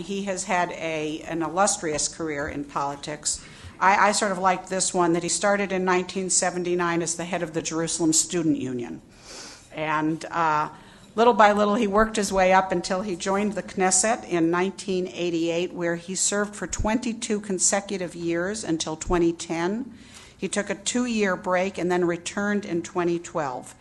he has had an illustrious career in politics. I sort of like this one, that he started in 1979 as the head of the Jerusalem Student Union. And little by little, he worked his way up until he joined the Knesset in 1988, where he served for 22 consecutive years until 2010. He took a 2-year break and then returned in 2012.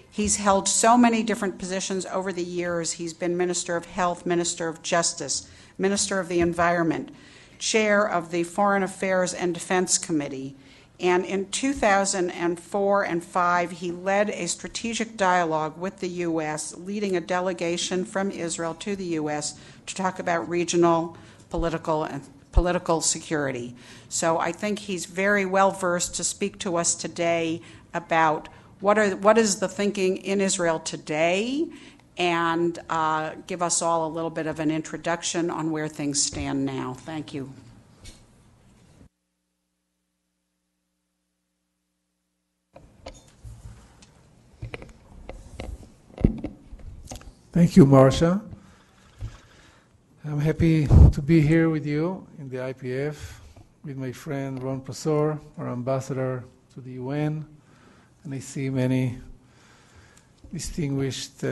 He's held so many different positions over the years. He's been Minister of Health, Minister of Justice, Minister of the Environment, Chair of the Foreign Affairs and Defense Committee. And in 2004 and 2005, he led a strategic dialogue with the U.S., leading a delegation from Israel to the U.S. to talk about regional political security. So I think he's very well versed to speak to us today about what is the thinking in Israel today, and give us all a little bit of an introduction on where things stand now. Thank you. Thank you, Marcia. I'm happy to be here with you in the IPF, with my friend Ron Prosor, our ambassador to the UN, and I see many distinguished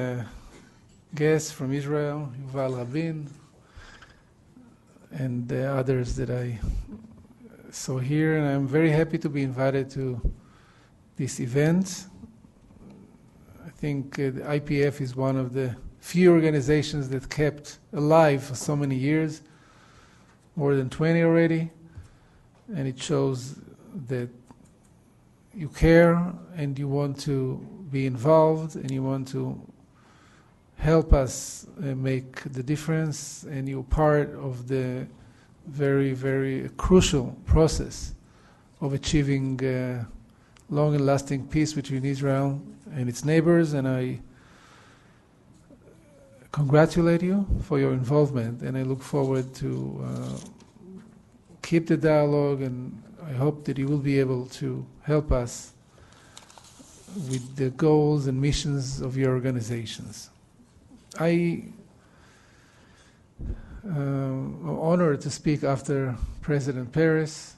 guests from Israel, Yuval Rabin, and the others that I saw here, and I'm very happy to be invited to this event. I think the IPF is one of the few organizations that kept alive for so many years, more than 20 already, and it shows that you care and you want to be involved and you want to help us make the difference, and you're part of the very, very crucial process of achieving long and lasting peace between Israel and its neighbors, and I congratulate you for your involvement, and I look forward to keep the dialogue, and I hope that you will be able to help us with the goals and missions of your organizations. I am honored to speak after President Peres.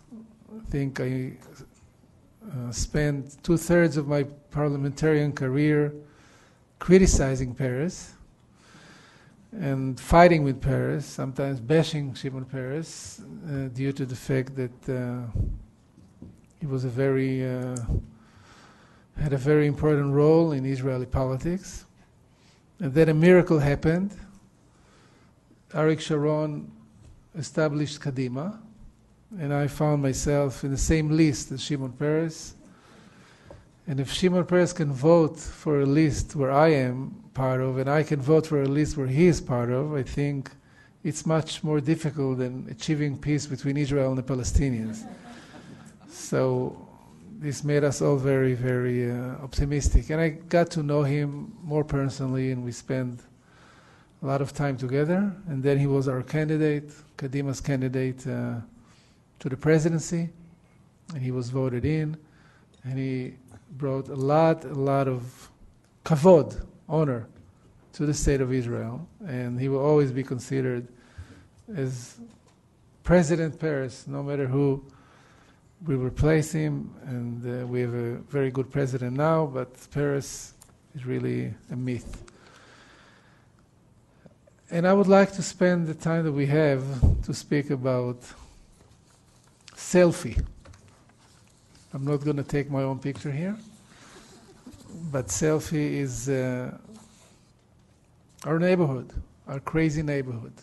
I think I spent 2/3 of my parliamentarian career criticizing Peres and fighting with Peres, sometimes bashing Shimon Peres, due to the fact that he was had a very important role in Israeli politics. And then a miracle happened. Arik Sharon established Kadima, and I found myself in the same list as Shimon Peres. And if Shimon Peres can vote for a list where I am part of, and I can vote for a list where he is part of, I think it's much more difficult than achieving peace between Israel and the Palestinians. So this made us all very, very optimistic. And I got to know him more personally, and we spent a lot of time together. And then he was our candidate, Kadima's candidate to the presidency, and he was voted in, and he brought a lot of kavod, honor, to the state of Israel, and he will always be considered as President Peres, no matter who will replace him, and we have a very good president now, but Peres is really a myth. And I would like to spend the time that we have to speak about selfie. I'm not going to take my own picture here, but selfie is our neighborhood, our crazy neighborhood.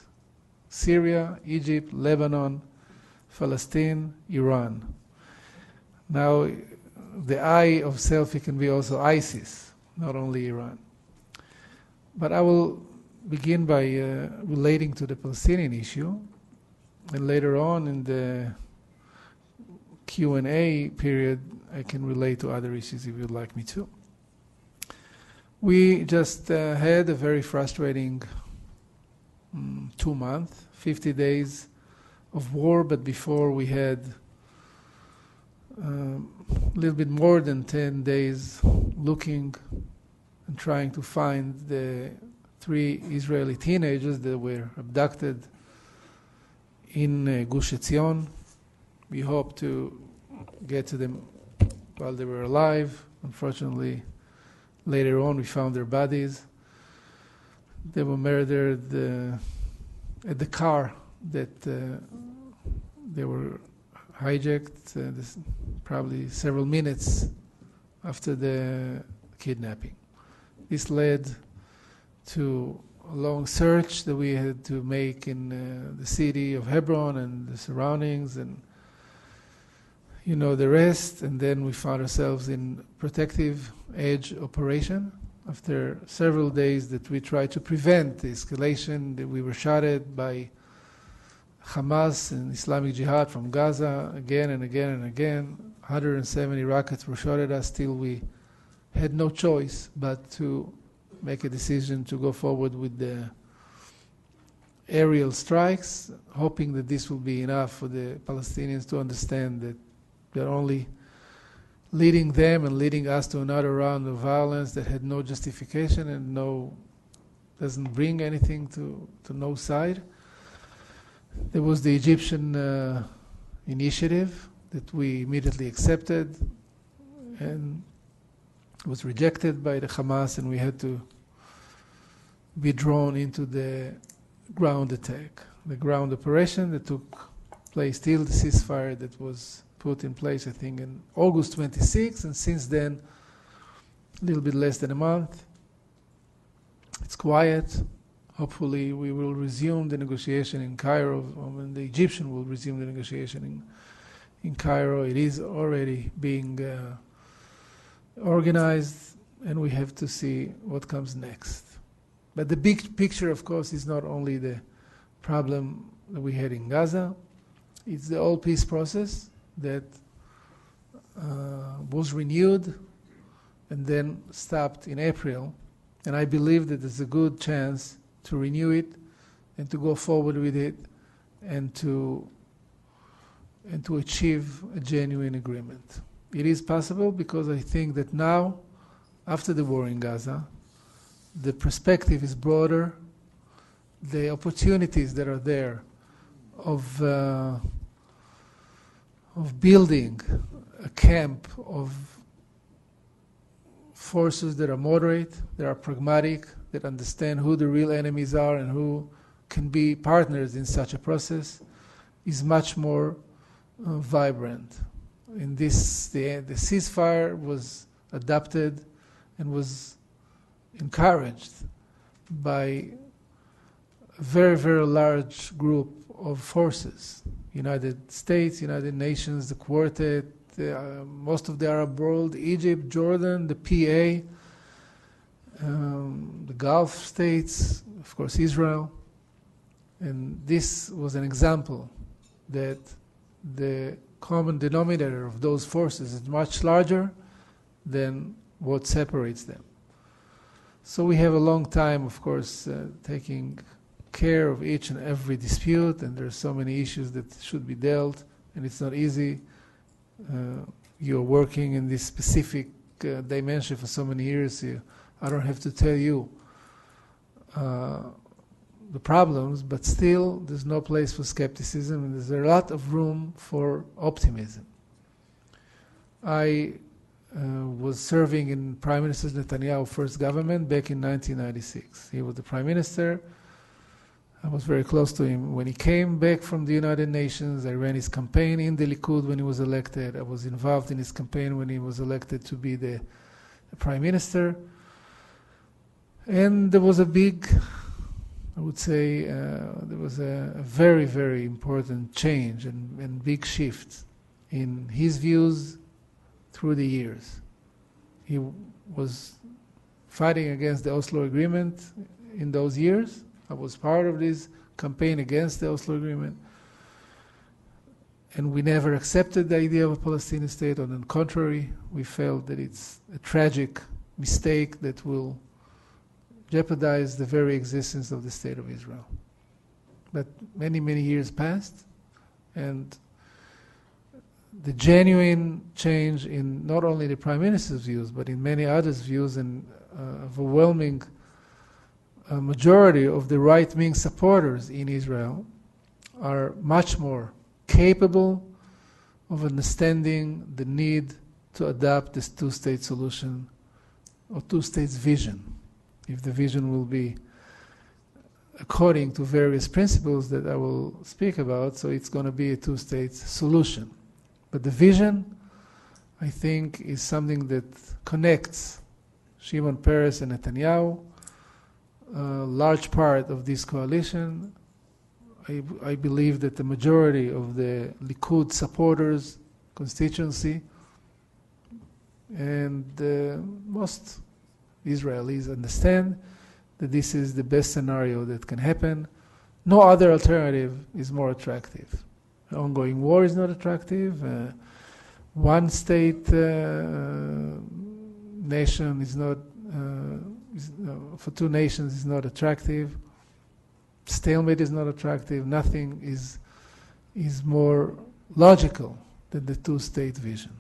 Syria, Egypt, Lebanon, Palestine, Iran. Now, the eye of selfie can be also ISIS, not only Iran. But I will begin by relating to the Palestinian issue, and later on in the Q&A period, I can relate to other issues if you'd like me to. We just had a very frustrating 2 months, 50 days of war, but before we had a little bit more than 10 days looking and trying to find the 3 Israeli teenagers that were abducted in Gush Etzion. We hope to get to them while they were alive. Unfortunately, later on we found their bodies. They were murdered at the car that they were hijacked, probably several minutes after the kidnapping. This led to a long search that we had to make in the city of Hebron and the surroundings, and you know the rest. And then we found ourselves in protective edge operation. After several days that we tried to prevent the escalation, that we were shot at by Hamas and Islamic Jihad from Gaza again and again and again. 170 rockets were shot at us. Still we had no choice but to make a decision to go forward with the aerial strikes, hoping that this will be enough for the Palestinians to understand that they're only leading them and leading us to another round of violence that had no justification and doesn't bring anything to no side. There was the Egyptian initiative that we immediately accepted, and was rejected by the Hamas, and we had to be drawn into the ground attack, the ground operation that took place till the ceasefire that was put in place, I think, in August 26, and since then, a little bit less than a month. It's quiet. Hopefully, we will resume the negotiation in Cairo, and the Egyptian will resume the negotiation in Cairo. It is already being organized, and we have to see what comes next. But the big picture, of course, is not only the problem that we had in Gaza, it's the whole peace process that was renewed and then stopped in April. And I believe that there's a good chance to renew it and to go forward with it and to achieve a genuine agreement. It is possible because I think that now, after the war in Gaza, the perspective is broader. The opportunities that are there of building a camp of forces that are moderate, that are pragmatic, that understand who the real enemies are and who can be partners in such a process, is much more vibrant. In this, the ceasefire was adopted and was encouraged by a very, very large group of forces. United States, United Nations, the Quartet, most of the Arab world, Egypt, Jordan, the PA, the Gulf states, of course Israel. And this was an example that the common denominator of those forces is much larger than what separates them. So we have a long time, of course, taking care of each and every dispute, and there are so many issues that should be dealt, and it's not easy. You're working in this specific dimension for so many years. I don't have to tell you the problems, but still there's no place for skepticism, and there's a lot of room for optimism. I was serving in Prime Minister Netanyahu's first government back in 1996. He was the Prime Minister. I was very close to him when he came back from the United Nations. I ran his campaign in the Likud when he was elected. I was involved in his campaign when he was elected to be the Prime Minister. And there was a big, I would say, there was a very, very important change and big shift in his views through the years. He was fighting against the Oslo Agreement in those years. I was part of this campaign against the Oslo Agreement. And we never accepted the idea of a Palestinian state. On the contrary, we felt that it's a tragic mistake that will jeopardize the very existence of the State of Israel. But many, many years passed, and the genuine change in not only the Prime Minister's views, but in many others' views, and overwhelming majority of the right-wing supporters in Israel are much more capable of understanding the need to adopt this two-state solution or two-states vision, if the vision will be according to various principles that I will speak about, so it's going to be a two-state solution. But the vision, I think, is something that connects Shimon Peres and Netanyahu, a large part of this coalition. I believe that the majority of the Likud supporters, constituency, and most Israelis understand that this is the best scenario that can happen. No other alternative is more attractive. An ongoing war is not attractive. One state nation is not, for two nations is not attractive. Stalemate is not attractive. Nothing is more logical than the two-state vision.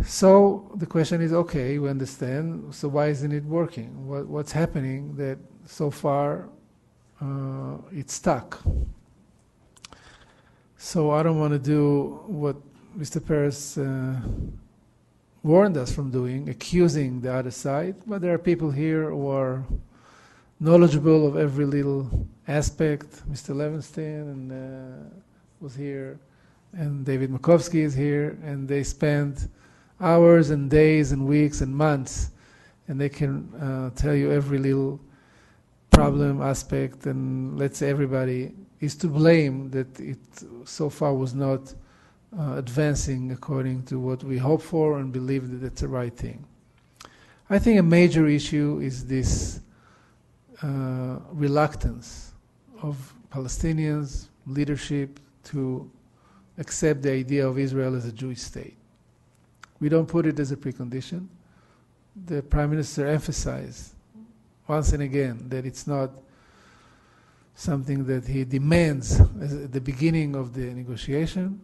So the question is, okay, we understand, so why isn't it working? What's happening that so far it's stuck? So I don't want to do what Mr. Peres warned us from doing, accusing the other side, but there are people here who are knowledgeable of every little aspect. Mr. Levenstein was here, and David Makovsky is here, and they spent hours and days and weeks and months, and they can tell you every little problem, aspect, and let's say everybody is to blame that it so far was not advancing according to what we hope for and believe that it's the right thing. I think a major issue is this reluctance of Palestinians, leadership, to accept the idea of Israel as a Jewish state. We don't put it as a precondition. The Prime Minister emphasized once and again that it's not something that he demands at the beginning of the negotiation,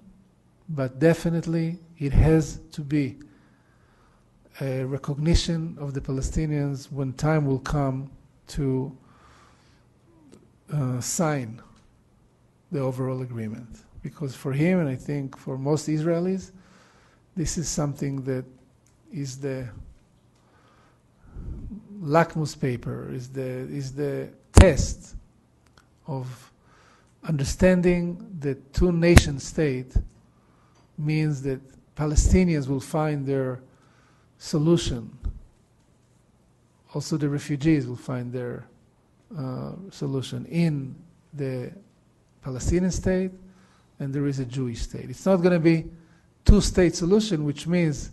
but definitely it has to be a recognition of the Palestinians when time will come to sign the overall agreement. Because for him, and I think for most Israelis, this is something that is the lakmus paper, is the test of understanding that two-nation state means that Palestinians will find their solution. Also the refugees will find their solution in the Palestinian state, and there is a Jewish state. It's not going to be two-state solution, which means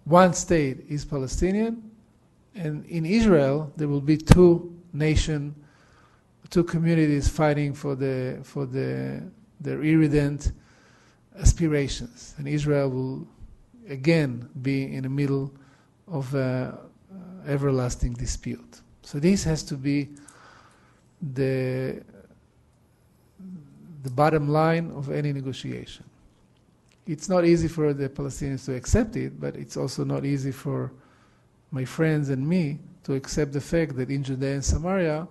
one state is Palestinian, and in Israel there will be two communities fighting for their irident aspirations, and Israel will again be in the middle of an everlasting dispute. So this has to be the bottom line of any negotiation. It's not easy for the Palestinians to accept it, but it's also not easy for my friends and me to accept the fact that in Judea and Samaria,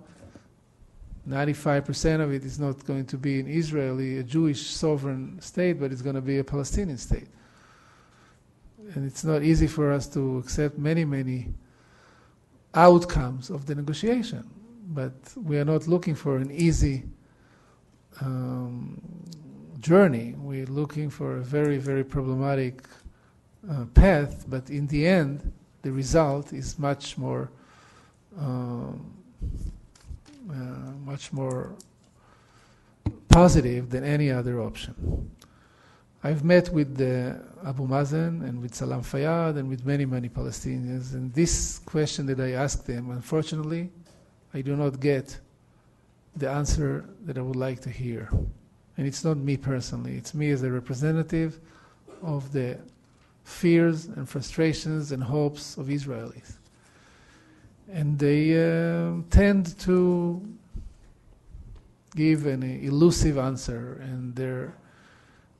95% of it is not going to be an Israeli, a Jewish sovereign state, but it's going to be a Palestinian state. And it's not easy for us to accept many, many outcomes of the negotiation. But we are not looking for an easy journey. We're looking for a very, very problematic path, but in the end, the result is much more positive than any other option. I've met with Abu Mazen and with Salam Fayyad and with many, many Palestinians, and this question that I asked them, unfortunately, I do not get the answer that I would like to hear. And it's not me personally, it's me as a representative of the fears and frustrations and hopes of Israelis. And they tend to give an elusive answer, and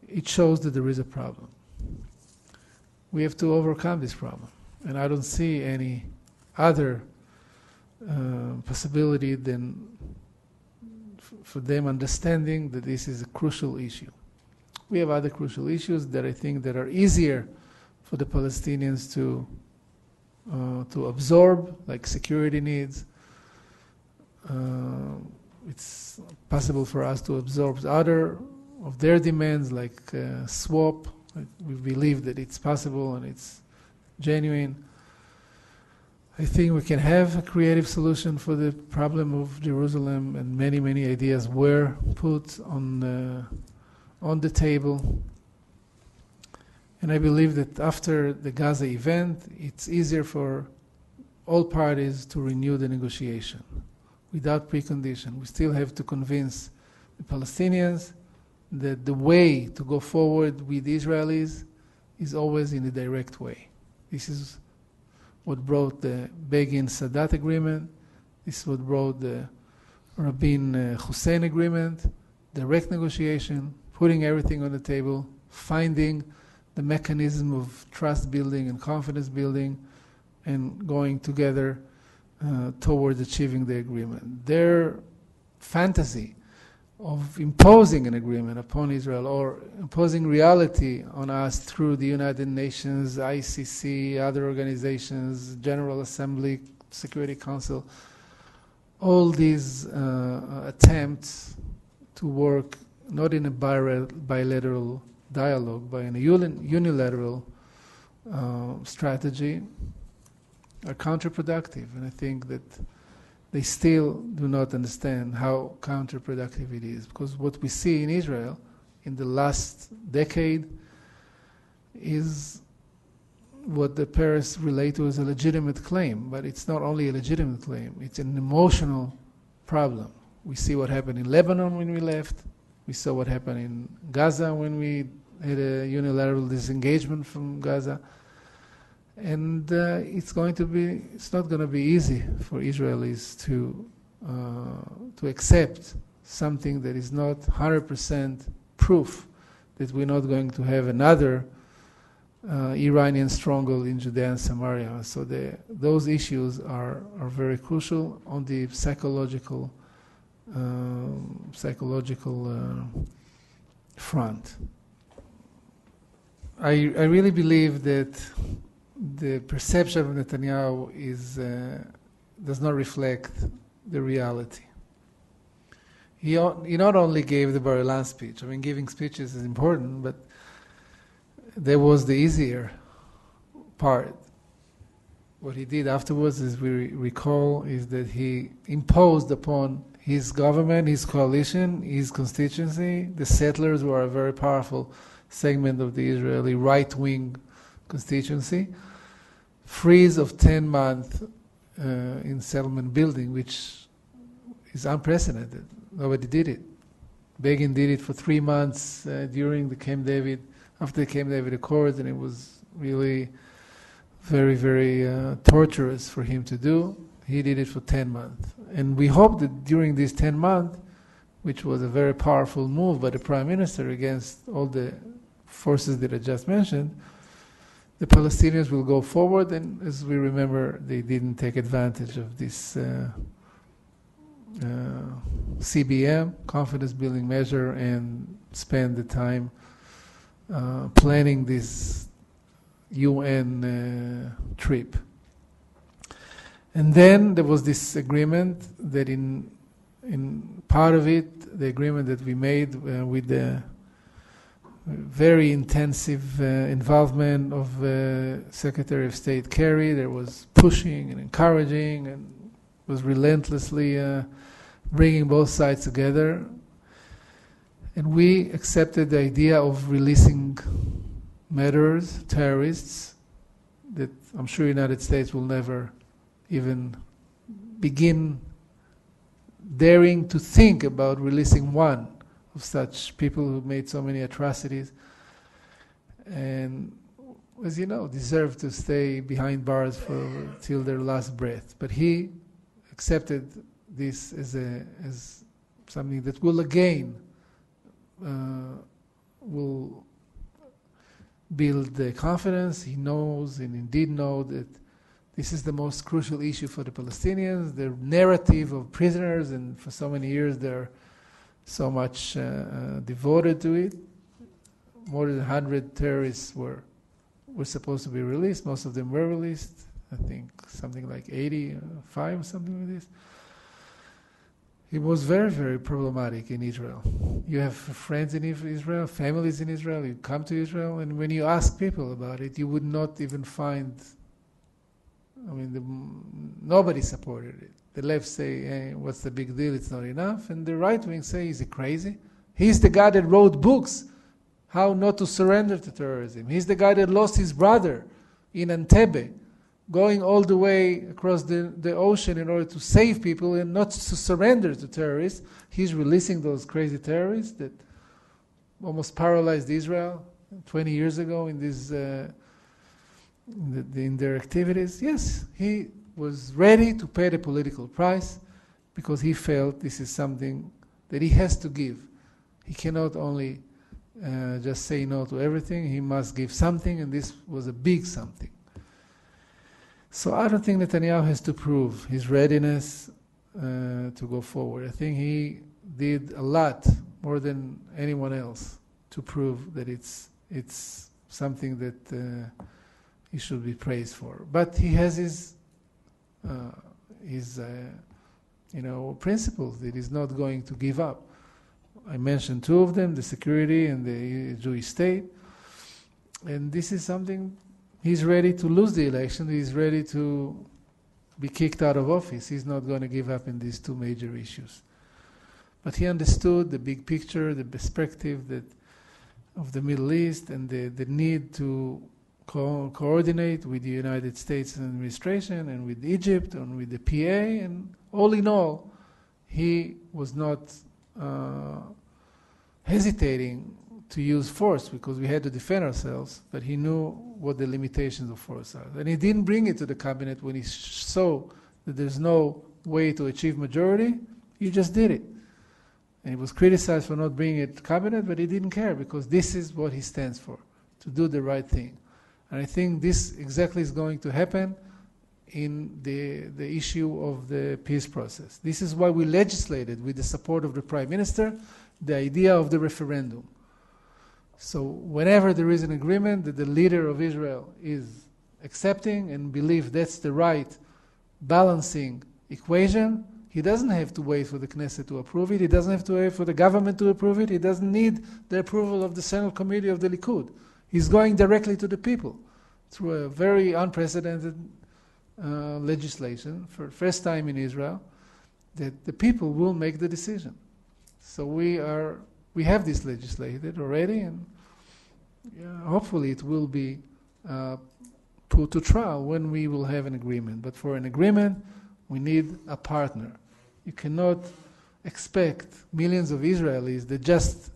it shows that there is a problem. We have to overcome this problem, and I don't see any other possibility than for them understanding that this is a crucial issue. We have other crucial issues that I think that are easier for the Palestinians to absorb, like security needs. It's possible for us to absorb other of their demands, like swap. We believe that it's possible and it's genuine. I think we can have a creative solution for the problem of Jerusalem, and many, many ideas were put on the table. And I believe that after the Gaza event, it's easier for all parties to renew the negotiation without precondition. We still have to convince the Palestinians that the way to go forward with the Israelis is always in a direct way. This is what brought the Begin-Sadat agreement. This is what brought the Rabin-Hussein agreement, direct negotiation, putting everything on the table, finding the mechanism of trust building and confidence building, and going together towards achieving the agreement. Their fantasy of imposing an agreement upon Israel or imposing reality on us through the United Nations, ICC, other organizations, General Assembly, Security Council, all these attempts to work not in a bilateral dialogue, but in a unilateral strategy are counterproductive. And I think that they still do not understand how counterproductive it is, because what we see in Israel in the last decade is what the Paris relate to as a legitimate claim, but it's not only a legitimate claim, it's an emotional problem. We see what happened in Lebanon when we left, we saw what happened in Gaza when we had a unilateral disengagement from Gaza. And it's not going to be easy for Israelis to accept something that is not 100% proof that we're not going to have another Iranian stronghold in Judea and Samaria. So those issues are very crucial on the psychological front. I really believe that the perception of Netanyahu does not reflect the reality. He not only gave the Bar-Ilan speech. I mean, giving speeches is important, but there was the easier part. What he did afterwards, as we recall, is that he imposed upon his government, his coalition, his constituency, the settlers who are a very powerful segment of the Israeli right-wing constituency, freeze of 10 months in settlement building, which is unprecedented. Nobody did it. Begin did it for 3 months during the Camp David, after the Camp David Accords, and it was really very, very torturous for him to do. He did it for 10 months. And we hope that during these 10 months, which was a very powerful move by the Prime Minister against all the forces that I just mentioned, the Palestinians will go forward, and as we remember, they didn't take advantage of this CBM, confidence building measure, and spend the time planning this UN trip. And then there was this agreement that in part of it, the agreement that we made with the very intensive involvement of Secretary of State Kerry. There was pushing and encouraging and was relentlessly bringing both sides together. And we accepted the idea of releasing murderers, terrorists, that I'm sure the United States will never even begin daring to think about releasing one of such people who made so many atrocities and, as you know, deserve to stay behind bars till their last breath. But he accepted this as something that will again will build the confidence. He knows and indeed know that this is the most crucial issue for the Palestinians. The narrative of prisoners, and for so many years their so much devoted to it. More than 100 terrorists were supposed to be released. Most of them were released. I think something like 85 or something like this. It was very, very problematic in Israel. You have friends in Israel, families in Israel, you come to Israel, and when you ask people about it, you would not even find, nobody supported it. The left say, hey, what's the big deal, it's not enough, and the right wing say, is he crazy? He's the guy that wrote books, how not to surrender to terrorism. He's the guy that lost his brother in Entebbe, going all the way across the ocean in order to save people and not to surrender to terrorists. He's releasing those crazy terrorists that almost paralyzed Israel 20 years ago in these in their activities. Yes, he was ready to pay the political price because he felt this is something that he has to give. He cannot only just say no to everything, he must give something, and this was a big something. So I don't think Netanyahu has to prove his readiness to go forward. I think he did a lot, more than anyone else, to prove that it's something that he should be praised for. But he has his principles that he's not going to give up. I mentioned two of them, the security and the Jewish state. And this is something. He's ready to lose the election. He's ready to be kicked out of office. He's not going to give up in these two major issues. But he understood the big picture, the perspective of the Middle East, and the need to coordinate with the United States administration and with Egypt and with the PA. And all in all, he was not hesitating to use force because we had to defend ourselves, but he knew what the limitations of force are. And he didn't bring it to the cabinet when he saw that there's no way to achieve majority. He just did it. And he was criticized for not bringing it to cabinet, but he didn't care because this is what he stands for, to do the right thing. And I think this exactly is going to happen in the issue of the peace process. This is why we legislated with the support of the Prime Minister the idea of the referendum. So whenever there is an agreement that the leader of Israel is accepting and believe that's the right balancing equation, he doesn't have to wait for the Knesset to approve it. He doesn't have to wait for the government to approve it. He doesn't need the approval of the Central Committee of the Likud. He's going directly to the people through a very unprecedented legislation for the first time in Israel that the people will make the decision. So we have this legislated already, and hopefully it will be put to trial when we will have an agreement. But for an agreement, we need a partner. You cannot expect millions of Israelis that just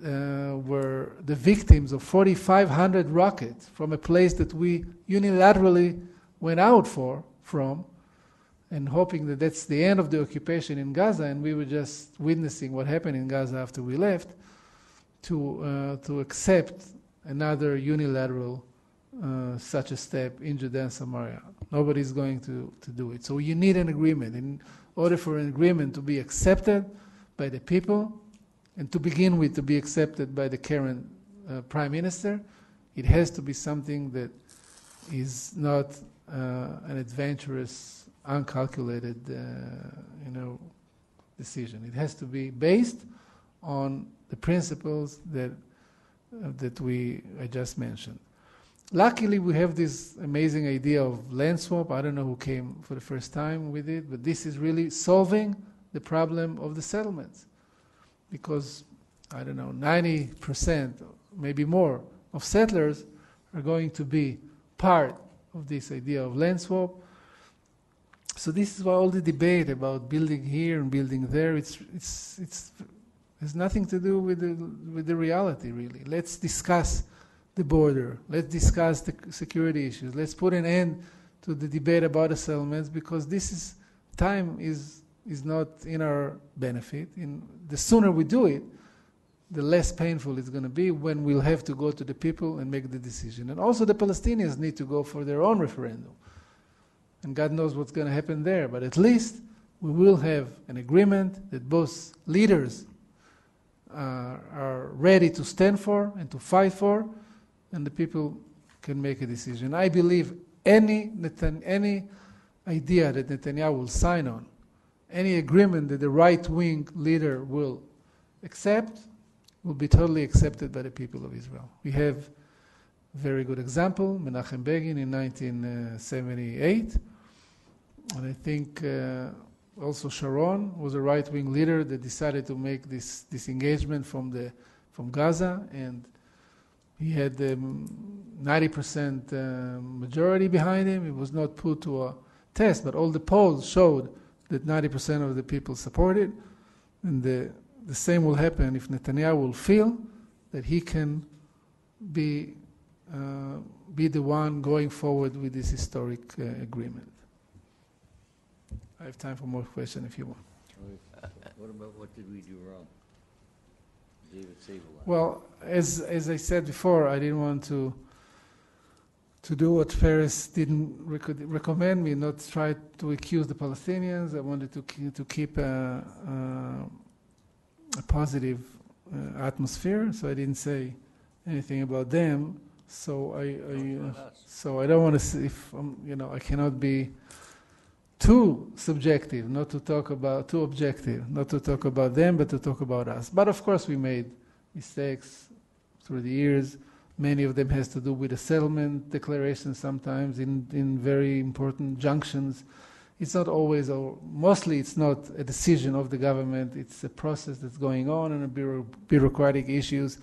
were the victims of 4,500 rockets from a place that we unilaterally went out from, and hoping that that's the end of the occupation in Gaza, and we were just witnessing what happened in Gaza after we left, to accept another unilateral such a step in Judea and Samaria. Nobody's going to do it. So you need an agreement. In order for an agreement to be accepted by the people, and to begin with to be accepted by the current Prime Minister, it has to be something that is not an adventurous, uncalculated decision. It has to be based on the principles that I just mentioned. Luckily, we have this amazing idea of land swap. I don't know who came for the first time with it, but this is really solving the problem of the settlements. Because, 90%, maybe more, of settlers are going to be part of this idea of land swap. So this is why all the debate about building here and building there, it has nothing to do with the reality, really. Let's discuss the border. Let's discuss the security issues. Let's put an end to the debate about the settlements, because time is not in our benefit. The sooner we do it, the less painful it's going to be when we'll have to go to the people and make the decision. And also the Palestinians need to go for their own referendum. And God knows what's going to happen there. But at least we will have an agreement that both leaders are ready to stand for and to fight for, and the people can make a decision. I believe any idea that Netanyahu will sign on, any agreement that the right-wing leader will accept, will be totally accepted by the people of Israel. We have a very good example, Menachem Begin in 1978, and I think also Sharon was a right-wing leader that decided to make this disengagement from Gaza, and he had 90% majority behind him. It was not put to a test, but all the polls showed that 90% of the people supported, and the same will happen if Netanyahu will feel that he can be the one going forward with this historic agreement. I have time for more questions if you want. What about what did we do wrong? David Sable. Well, as I said before, I didn't want to do what Peres didn't recommend me, not try to accuse the Palestinians. I wanted to keep a positive atmosphere, so I didn't say anything about them. So I don't want to see if I cannot be too subjective, not to talk about too objective, not to talk about them, but to talk about us. But of course, we made mistakes through the years. Many of them has to do with the settlement declarations. Sometimes in very important junctions, it's not always, or mostly, it's not a decision of the government. It's a process that's going on, and bureaucratic issues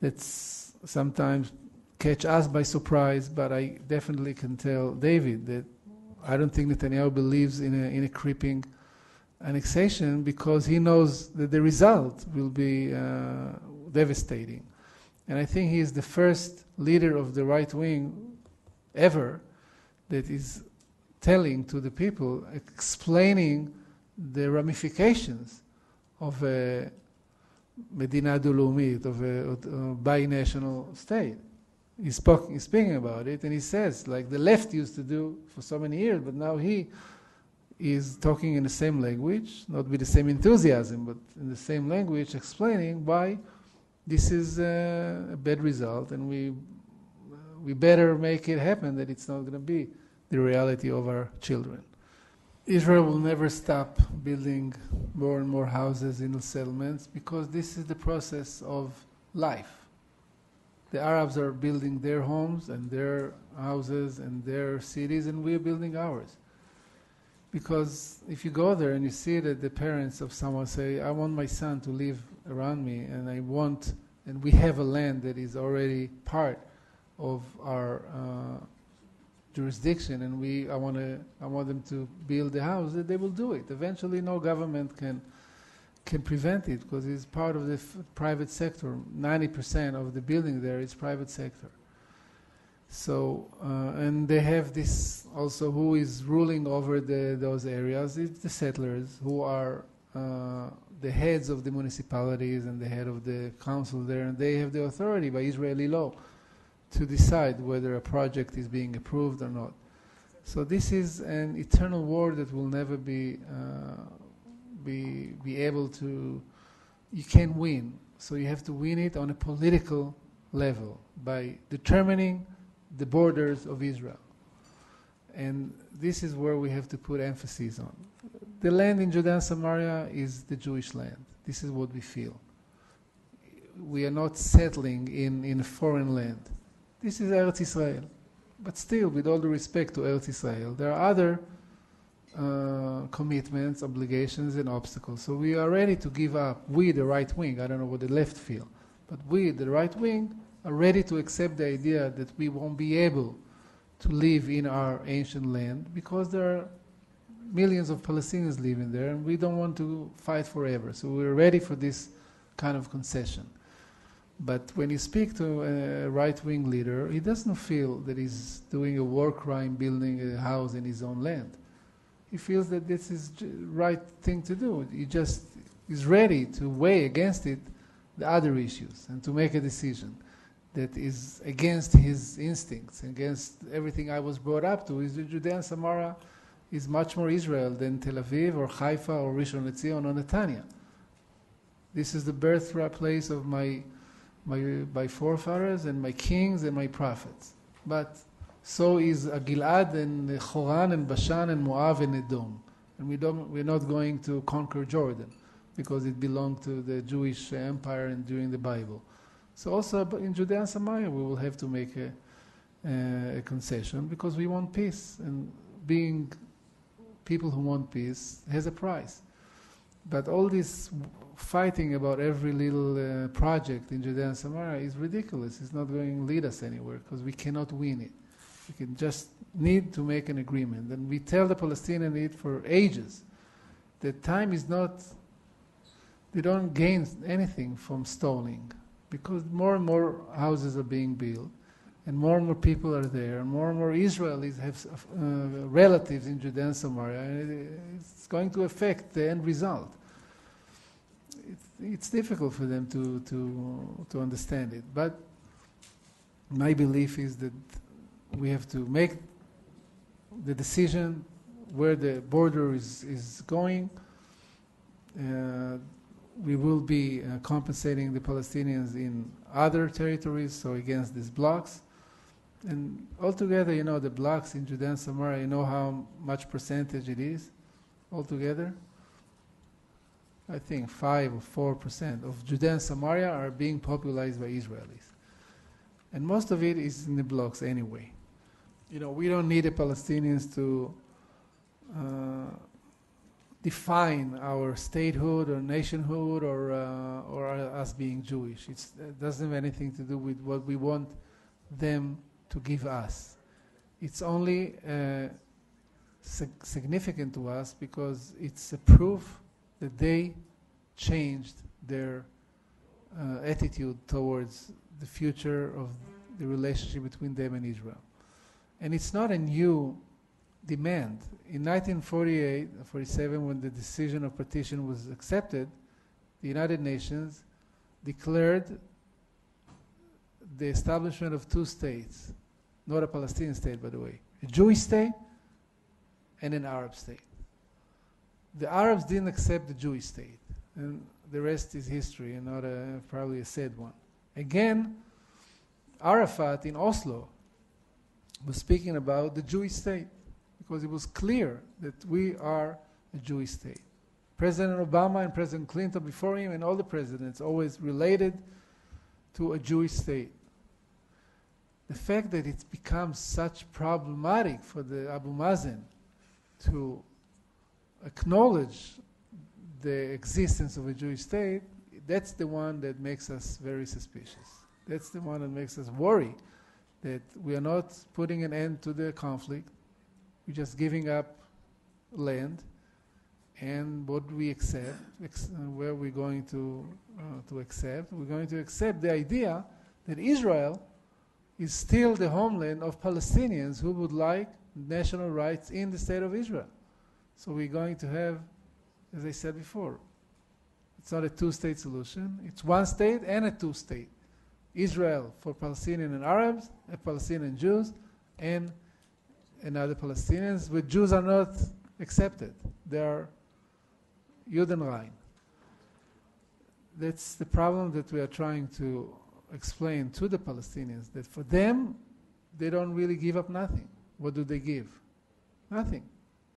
that sometimes catch us by surprise. But I definitely can tell David that I don't think Netanyahu believes in a creeping annexation, because he knows that the result will be devastating. And I think he is the first leader of the right wing ever that is telling to the people, explaining the ramifications of a Medina Dulumit, of a binational state. He's speaking about it, and he says, like the left used to do for so many years, but now he is talking in the same language, not with the same enthusiasm, but in the same language, explaining why this is a bad result, and we better make it happen, that it's not going to be the reality of our children. Israel will never stop building more and more houses in the settlements, because this is the process of life. The Arabs are building their homes and their houses and their cities, and we are building ours. Because if you go there and you see that the parents of someone say, I want my son to live around me, and we have a land that is already part of our jurisdiction, and I want them to build a house, that they will do it. Eventually, no government can prevent it, because it's part of the private sector. 90% of the building there is private sector. So, and they have this also, who is ruling over those areas? It's the settlers, who are the heads of the municipalities and the head of the council there, and they have the authority by Israeli law to decide whether a project is being approved or not. So this is an eternal war that will never be able to, you can't win. So you have to win it on a political level by determining the borders of Israel. And this is where we have to put emphasis on. The land in Judea and Samaria is the Jewish land. This is what we feel. We are not settling in a foreign land. This is Eretz Israel. But still, with all due respect to Eretz Israel, there are other commitments, obligations, and obstacles. So we are ready to give up. We, the right wing, I don't know what the left feel, but we, the right wing, are ready to accept the idea that we won't be able to live in our ancient land, because there are millions of Palestinians living there, and we don't want to fight forever. So we're ready for this kind of concession. But when you speak to a right-wing leader, he doesn't feel that he's doing a war crime building a house in his own land. He feels that this is the right thing to do. He just is ready to weigh against it the other issues and to make a decision that is against his instincts, against everything I was brought up to. Is Judea and Samaria is much more Israel than Tel Aviv or Haifa or Rishon LeZion or Netanya. This is the birthplace of my forefathers and my kings and my prophets. But so is Gilad and Choran and Bashan and Moab and Edom. And we're not going to conquer Jordan because it belonged to the Jewish empire and during the Bible. So also in Judea and Samaria we will have to make a concession because we want peace. And being people who want peace has a price. But all this fighting about every little project in Judea and Samaria is ridiculous. It's not going to lead us anywhere because we cannot win it. We can just need to make an agreement. And we tell the Palestinians it for ages. The time is not, they don't gain anything from stalling because more and more houses are being built and more people are there, and more Israelis have relatives in Judea and Samaria, and it's going to affect the end result. It's difficult for them to understand it, but my belief is that we have to make the decision where the border is going. We will be compensating the Palestinians in other territories, so against these blocks. And altogether, the blocks in Judea and Samaria, how much percentage it is altogether? I think 5 or 4% of Judea and Samaria are being populated by Israelis. And most of it is in the blocks anyway. We don't need the Palestinians to define our statehood or nationhood or us being Jewish. It doesn't have anything to do with what we want them to give us. It's only significant to us because it's a proof that they changed their attitude towards the future of the relationship between them and Israel. And it's not a new demand. In 1947, when the decision of partition was accepted, the United Nations declared the establishment of 2 states, not a Palestinian state, by the way, a Jewish state and an Arab state. The Arabs didn't accept the Jewish state, and the rest is history and not probably a sad one. Again, Arafat in Oslo was speaking about the Jewish state because it was clear that we are a Jewish state. President Obama and President Clinton before him and all the presidents always related to a Jewish state. The fact that it's become such problematic for the Abu Mazen to acknowledge the existence of a Jewish state, that's the one that makes us very suspicious. That's the one that makes us worry that we are not putting an end to the conflict. We're just giving up land, and what we accept, where we're going to accept, we're going to accept the idea that Israel is still the homeland of Palestinians who would like national rights in the state of Israel. So we're going to have, as I said before, it's not a 2-state solution. It's 1 state and a 2-state. Israel for Palestinian and Arabs, Palestinian Jews, and other Palestinians, but Jews are not accepted. They are Judenrein. That's the problem that we are trying to explain to the Palestinians, that for them, they don't really give up nothing. What do they give? Nothing.